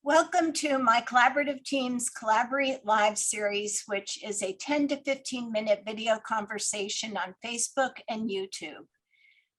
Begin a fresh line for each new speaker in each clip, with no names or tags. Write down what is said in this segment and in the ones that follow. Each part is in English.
Welcome to my collaborative team's CollaborEAT Live series, which is a 10 to 15-minute video conversation on Facebook and YouTube.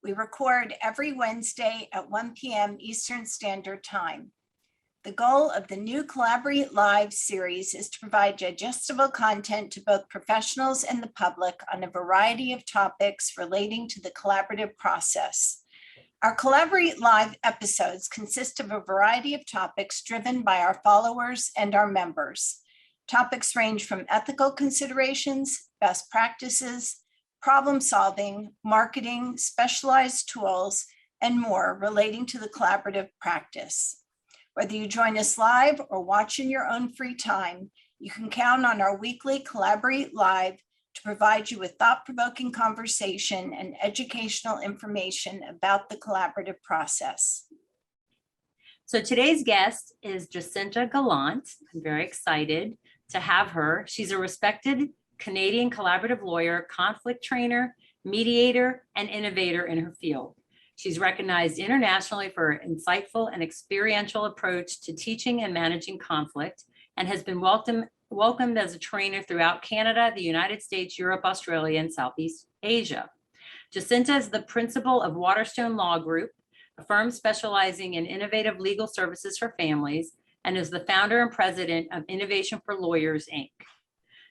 We record every Wednesday at 1 p.m. Eastern Standard Time. The goal of the new CollaborEAT Live series is to provide digestible content to both professionals and the public on a variety of topics relating to the collaborative process. Our CollaborEAT Live episodes consist of a variety of topics driven by our followers and our members. Topics range from ethical considerations, best practices, problem solving, marketing, specialized tools, and more relating to the collaborative practice. Whether you join us live or watch in your own free time, you can count on our weekly CollaborEAT Live to provide you with thought-provoking conversation and educational information about the collaborative process.
So today's guest is Jacinta Gallant. I'm very excited to have her. She's a respected Canadian collaborative lawyer, conflict trainer, mediator, and innovator in her field. She's recognized internationally for her insightful and experiential approach to teaching and managing conflict, and has been welcomed as a trainer throughout Canada, the United States, Europe, Australia, and Southeast Asia. Jacinta is the principal of Waterstone Law Group, a firm specializing in innovative legal services for families, and is the founder and president of Innovation for Lawyers, Inc.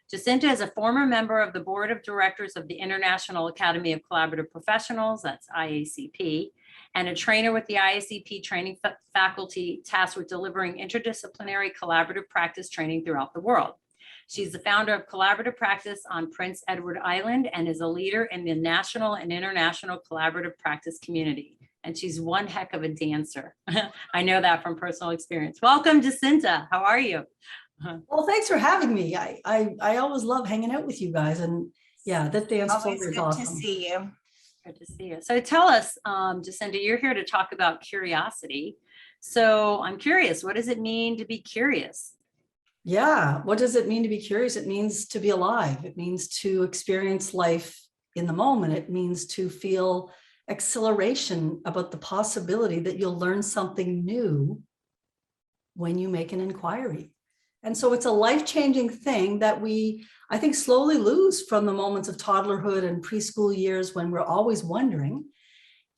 Jacinta is a former member of the board of directors of the International Academy of Collaborative Professionals, that's IACP, and a trainer with the IACP training faculty tasked with delivering interdisciplinary collaborative practice training throughout the world. She's the founder of Collaborative Practice on Prince Edward Island and is a leader in the national and international collaborative practice community. And she's one heck of a dancer. I know that from personal experience. Welcome, Jacinta. How are you?
Well, thanks for having me. I always love hanging out with you guys, and yeah, that dance floor is awesome.
Good to see you.
Good to see you. So tell us, Jacinta, you're here to talk about curiosity. So I'm curious, what does it mean to be curious?
Yeah, what does it mean to be curious? It means to be alive. It means to experience life in the moment. It means to feel exhilaration about the possibility that you'll learn something new when you make an inquiry. And so it's a life-changing thing that we, I think, slowly lose from the moments of toddlerhood and preschool years when we're always wondering.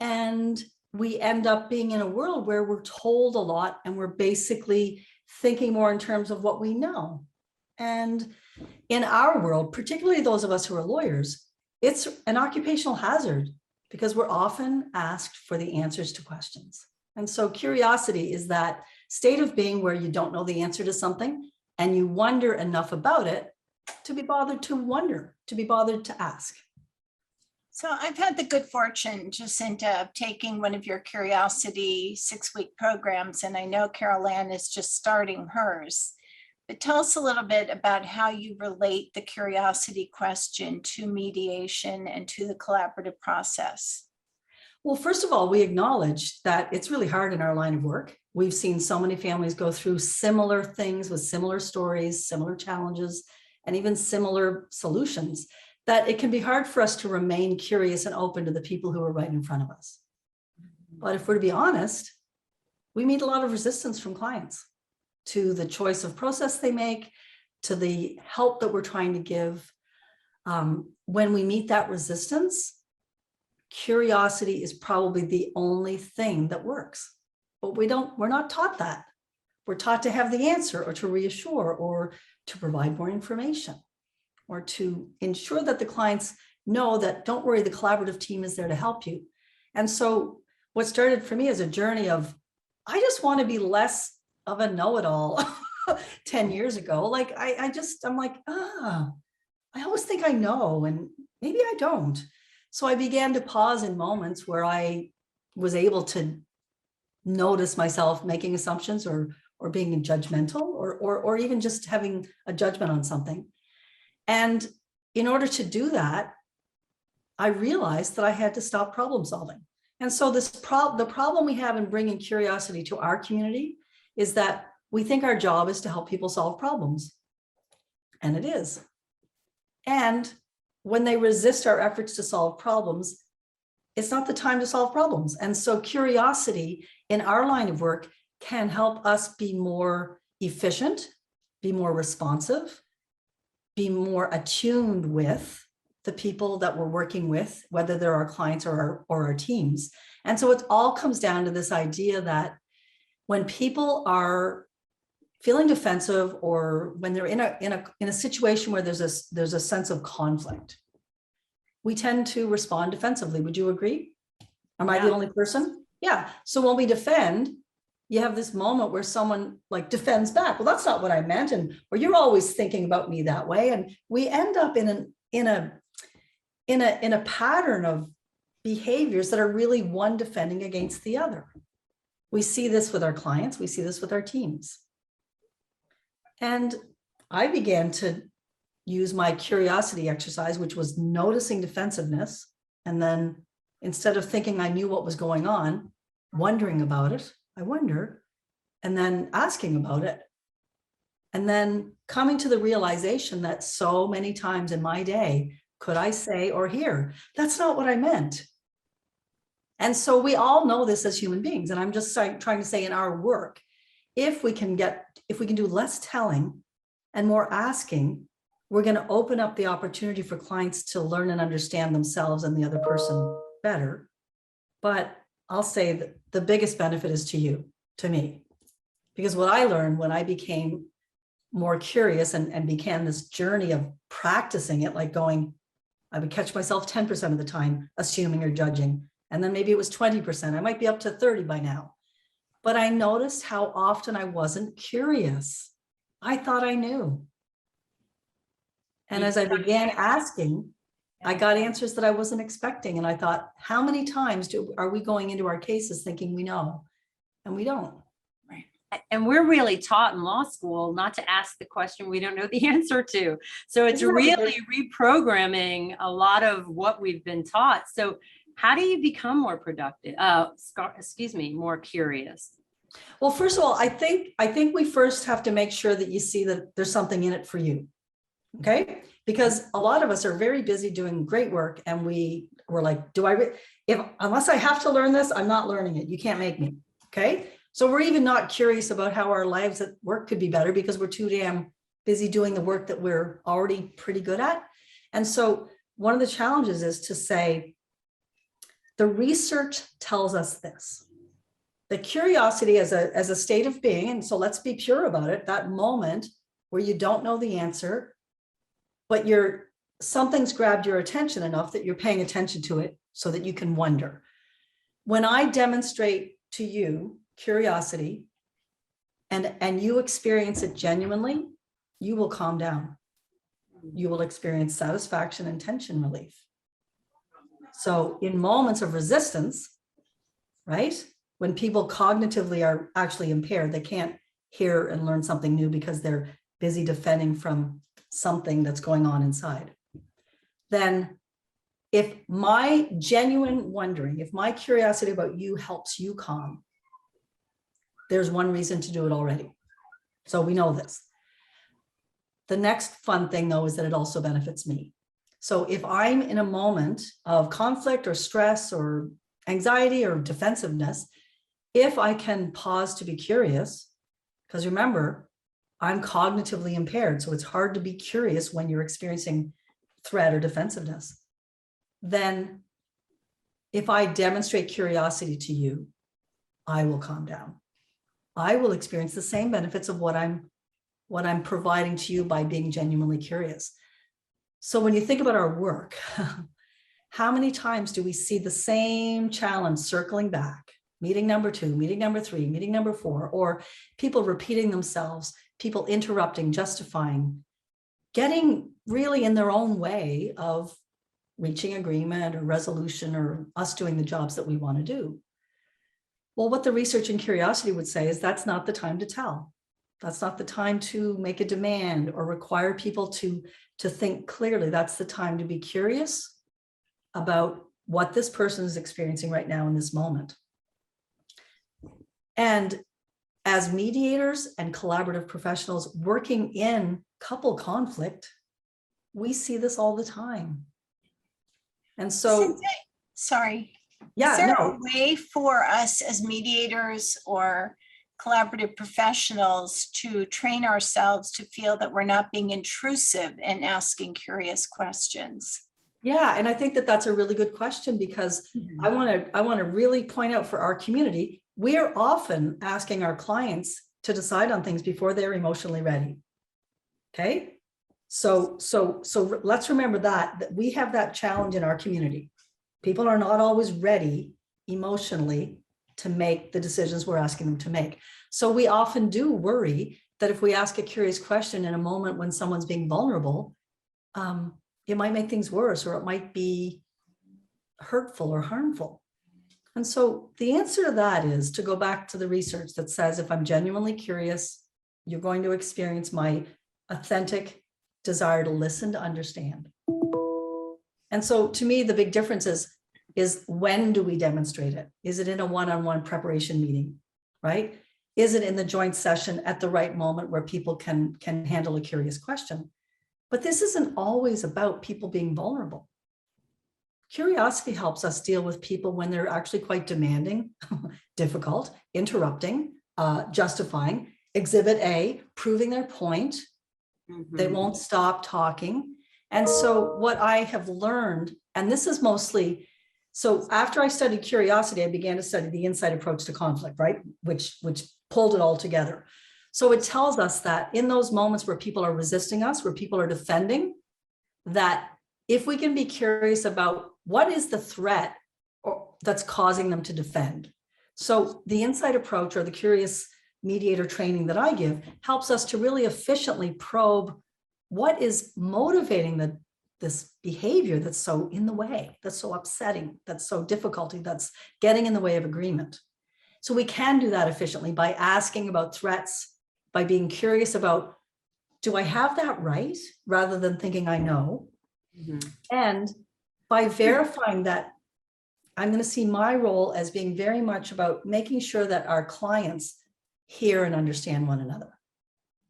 And we end up being in a world where we're told a lot and we're basically thinking more in terms of what we know. And in our world, particularly those of us who are lawyers, it's an occupational hazard because we're often asked for the answers to questions. And so curiosity is that state of being where you don't know the answer to something and you wonder enough about it to be bothered to wonder, to be bothered to ask.
So I've had the good fortune, Jacinta, of taking one of your Curiosity 6-week programs, and I know Carol Ann is just starting hers. But tell us a little bit about how you relate the curiosity question to mediation and to the collaborative process.
Well, first of all, we acknowledge that it's really hard in our line of work. We've seen so many families go through similar things with similar stories, similar challenges, and even similar solutions, that it can be hard for us to remain curious and open to the people who are right in front of us. But if we're to be honest, we meet a lot of resistance from clients to the choice of process they make, to the help that we're trying to give. When we meet that resistance, curiosity is probably the only thing that works. But we're not taught that. We're taught to have the answer or to reassure or to provide more information or to ensure that the clients know that, don't worry, the collaborative team is there to help you. And so what started for me as a journey of, I just want to be less of a know-it-all 10 years ago. Like I'm like, I always think I know, and maybe I don't. So I began to pause in moments where I was able to notice myself making assumptions or being judgmental or even just having a judgment on something. And in order to do that, I realized that I had to stop problem solving. And so the problem we have in bringing curiosity to our community is that we think our job is to help people solve problems. And it is. And when they resist our efforts to solve problems, it's not the time to solve problems. And so curiosity in our line of work can help us be more efficient, be more responsive, be more attuned with the people that we're working with, whether they're our clients or our teams. And so it all comes down to this idea that when people are feeling defensive, or when they're in a situation where there's a sense of conflict, we tend to respond defensively. Would you agree? Am I the only person? Yeah. So when we defend, you have this moment where someone like defends back. Well, that's not what I meant. Or you're always thinking about me that way. And we end up in a pattern of behaviors that are really one defending against the other. We see this with our clients. We see this with our teams. And I began to use my curiosity exercise, which was noticing defensiveness. And then instead of thinking I knew what was going on, wondering about it, I wonder, and then asking about it. And then coming to the realization that so many times in my day, could I say or hear, that's not what I meant. And so we all know this as human beings. And I'm just trying to say, in our work, if we can do less telling and more asking, we're going to open up the opportunity for clients to learn and understand themselves and the other person better. But I'll say that the biggest benefit is to me, because what I learned when I became more curious and began this journey of practicing it, like going, I would catch myself 10% of the time assuming or judging. And then maybe it was 20%. I might be up to 30 by now. But I noticed how often I wasn't curious. I thought I knew. And as I began asking, I got answers that I wasn't expecting. And I thought, how many times are we going into our cases thinking we know, and we don't?
Right. And we're really taught in law school not to ask the question we don't know the answer to. So it's really reprogramming a lot of what we've been taught. So how do you become more productive? More curious?
Well, first of all, I think we first have to make sure that you see that there's something in it for you. Okay. Because a lot of us are very busy doing great work. And we're like, unless I have to learn this, I'm not learning it. You can't make me. Okay. So we're even not curious about how our lives at work could be better because we're too damn busy doing the work that we're already pretty good at. And so one of the challenges is to say, the research tells us this. The curiosity as a state of being, and so let's be pure about it, that moment where you don't know the answer, but something's grabbed your attention enough that you're paying attention to it so that you can wonder. When I demonstrate to you curiosity and you experience it genuinely, you will calm down. You will experience satisfaction and tension relief. So in moments of resistance, right? When people cognitively are actually impaired, they can't hear and learn something new because they're busy defending from something that's going on inside. Then if my genuine wondering, if my curiosity about you helps you calm, there's one reason to do it already. So we know this. The next fun thing though is that it also benefits me. So if I'm in a moment of conflict or stress or anxiety or defensiveness, if I can pause to be curious, because remember, I'm cognitively impaired, so it's hard to be curious when you're experiencing threat or defensiveness. Then if I demonstrate curiosity to you, I will calm down. I will experience the same benefits of what I'm providing to you by being genuinely curious. So when you think about our work, how many times do we see the same challenge circling back? Meeting number 2, meeting number 3, meeting number 4, or people repeating themselves, people interrupting, justifying, getting really in their own way of reaching agreement or resolution or us doing the jobs that we want to do. Well, what the research and curiosity would say is that's not the time to tell. That's not the time to make a demand or require people to think clearly. That's the time to be curious about what this person is experiencing right now in this moment. And as mediators and collaborative professionals working in couple conflict, we see this all the time. And so,
sorry.
Yeah,
is there a way for us as mediators or collaborative professionals to train ourselves to feel that we're not being intrusive and asking curious questions?
Yeah, and I think that that's a really good question, because I want to really point out for our community, we are often asking our clients to decide on things before they're emotionally ready. Okay, so let's remember that we have that challenge in our community. People are not always ready emotionally to make the decisions we're asking them to make. So we often do worry that if we ask a curious question in a moment when someone's being vulnerable, it might make things worse, or it might be hurtful or harmful. And so the answer to that is to go back to the research that says, if I'm genuinely curious, you're going to experience my authentic desire to listen, to understand. And so to me, the big difference is when do we demonstrate it? Is it in a one-on-one preparation meeting, right? Is it in the joint session at the right moment where people can handle a curious question? But this isn't always about people being vulnerable. Curiosity helps us deal with people when they're actually quite demanding, difficult, interrupting, justifying, exhibit A, proving their point. They won't stop talking. And so what I have learned, and this is mostly, so after I studied curiosity, I began to study the insight approach to conflict, right? Which pulled it all together. So it tells us that in those moments where people are resisting us, where people are defending, that if we can be curious about what is the threat that's causing them to defend. So the insight approach, or the curious mediator training that I give, helps us to really efficiently probe what is motivating this behavior that's so in the way, that's so upsetting, that's so difficult, that's getting in the way of agreement. So we can do that efficiently by asking about threats, by being curious about, do I have that right? Rather than thinking I know. And by verifying that, I'm going to see my role as being very much about making sure that our clients hear and understand one another,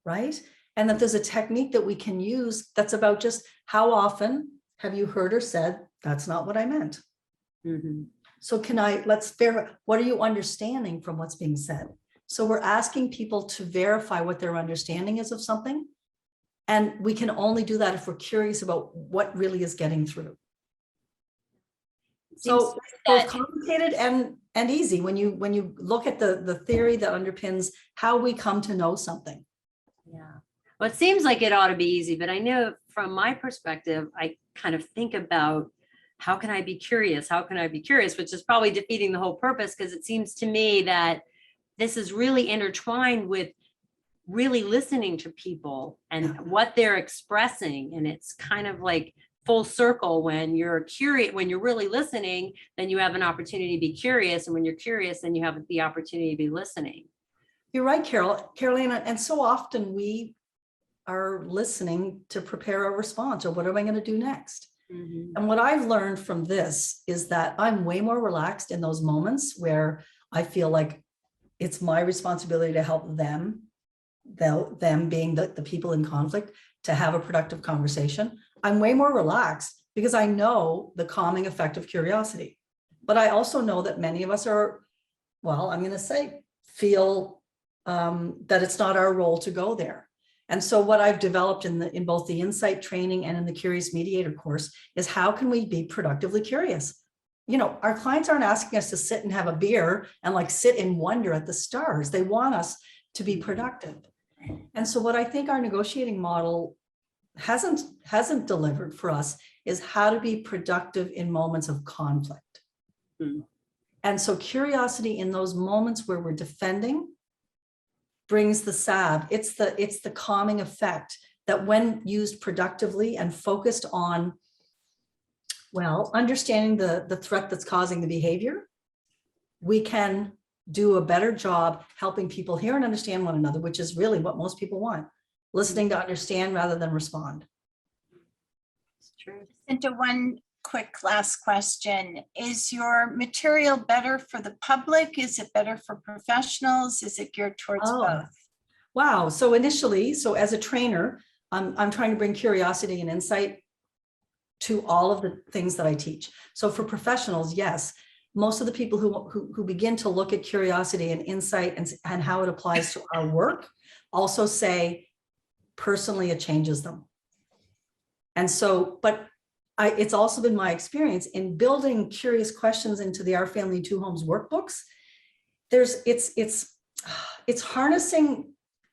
right? And that there's a technique that we can use that's about just how often have you heard or said, that's not what I meant. So let's verify, what are you understanding from what's being said? So we're asking people to verify what their understanding is of something. And we can only do that if we're curious about what really is getting through. So both complicated and easy when you look at the theory that underpins how we come to know something.
Yeah. Well, it seems like it ought to be easy, but I know from my perspective, I kind of think about, how can I be curious? How can I be curious? Which is probably defeating the whole purpose, because it seems to me that this is really intertwined with really listening to people and what they're expressing. And it's kind of like full circle. When you're curious, when you're really listening, then you have an opportunity to be curious. And when you're curious, then you have the opportunity to be listening. You're right,
Carolina. And so often we are listening to prepare a response, or what am I going to do next? And what I've learned from this is that I'm way more relaxed in those moments where I feel like it's my responsibility to help them being the people in conflict, to have a productive conversation. I'm way more relaxed because I know the calming effect of curiosity. But I also know that many of us are, well, I'm going to say, feel that it's not our role to go there. And so what I've developed in both the insight training and in the Curious Mediator course is, how can we be productively curious? You know, our clients aren't asking us to sit and have a beer and like sit in wonder at the stars. They want us to be productive. And so what I think our negotiating model hasn't delivered for us is how to be productive in moments of conflict. And so curiosity in those moments where we're defending brings the salve. It's the calming effect that, when used productively and focused on, well, understanding the threat that's causing the behavior, we can do a better job helping people hear and understand one another, which is really what most people want. Listening to understand rather than respond.
It's true.
Into one quick last question. Is your material better for the public? Is it better for professionals? Is it geared towards both?
Wow. So as a trainer, I'm trying to bring curiosity and insight to all of the things that I teach. So for professionals, yes, most of the people who begin to look at curiosity and insight and how it applies to our work also say, personally, it changes them. And so, but it's also been my experience in building curious questions into the Our Family in Two Homes workbooks. It's harnessing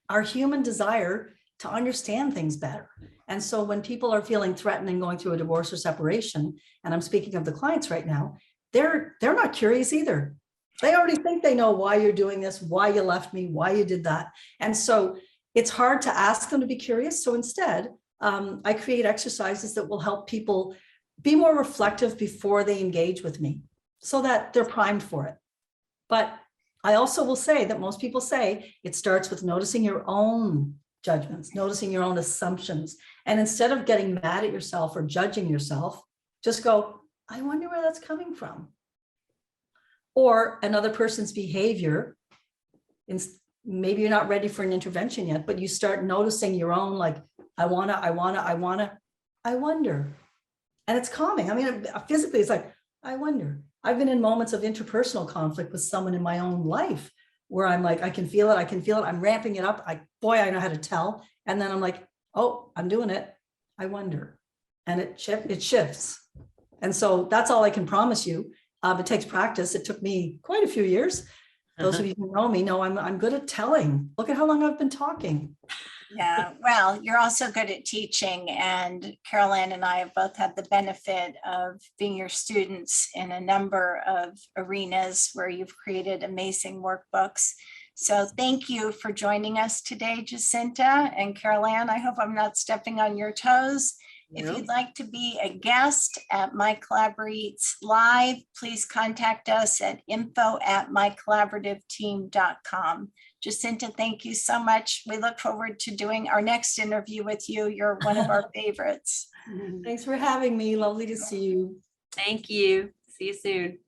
our human desire to understand things better. And so when people are feeling threatened and going through a divorce or separation, and I'm speaking of the clients right now, they're not curious either. They already think they know why you're doing this, why you left me, why you did that. And so it's hard to ask them to be curious. So instead, I create exercises that will help people be more reflective before they engage with me so that they're primed for it. But I also will say that most people say it starts with noticing your own judgments, noticing your own assumptions. And instead of getting mad at yourself or judging yourself, just go, I wonder where that's coming from. Or another person's behavior, maybe you're not ready for an intervention yet, but you start noticing your own, like, I wonder. And it's calming. I mean, physically, it's like, I wonder. I've been in moments of interpersonal conflict with someone in my own life where I'm like, I can feel it. I'm ramping it up. I know how to tell. And then I'm like, oh, I'm doing it. I wonder. And it shifts. And so that's all I can promise you. It takes practice. It took me quite a few years. Those of you who know me know I'm good at telling. Look at how long I've been talking.
Yeah, well, you're also good at teaching, and Carol Ann and I have both had the benefit of being your students in a number of arenas where you've created amazing workbooks. So thank you for joining us today, Jacinta and Carol Ann. I hope I'm not stepping on your toes. If you'd like to be a guest at My CollaborEAT Live, please contact us at info@mycollaborativeteam.com. Jacinta, thank you so much. We look forward to doing our next interview with you. You're one of our favorites.
Thanks for having me. Lovely to see you.
Thank you. See you soon.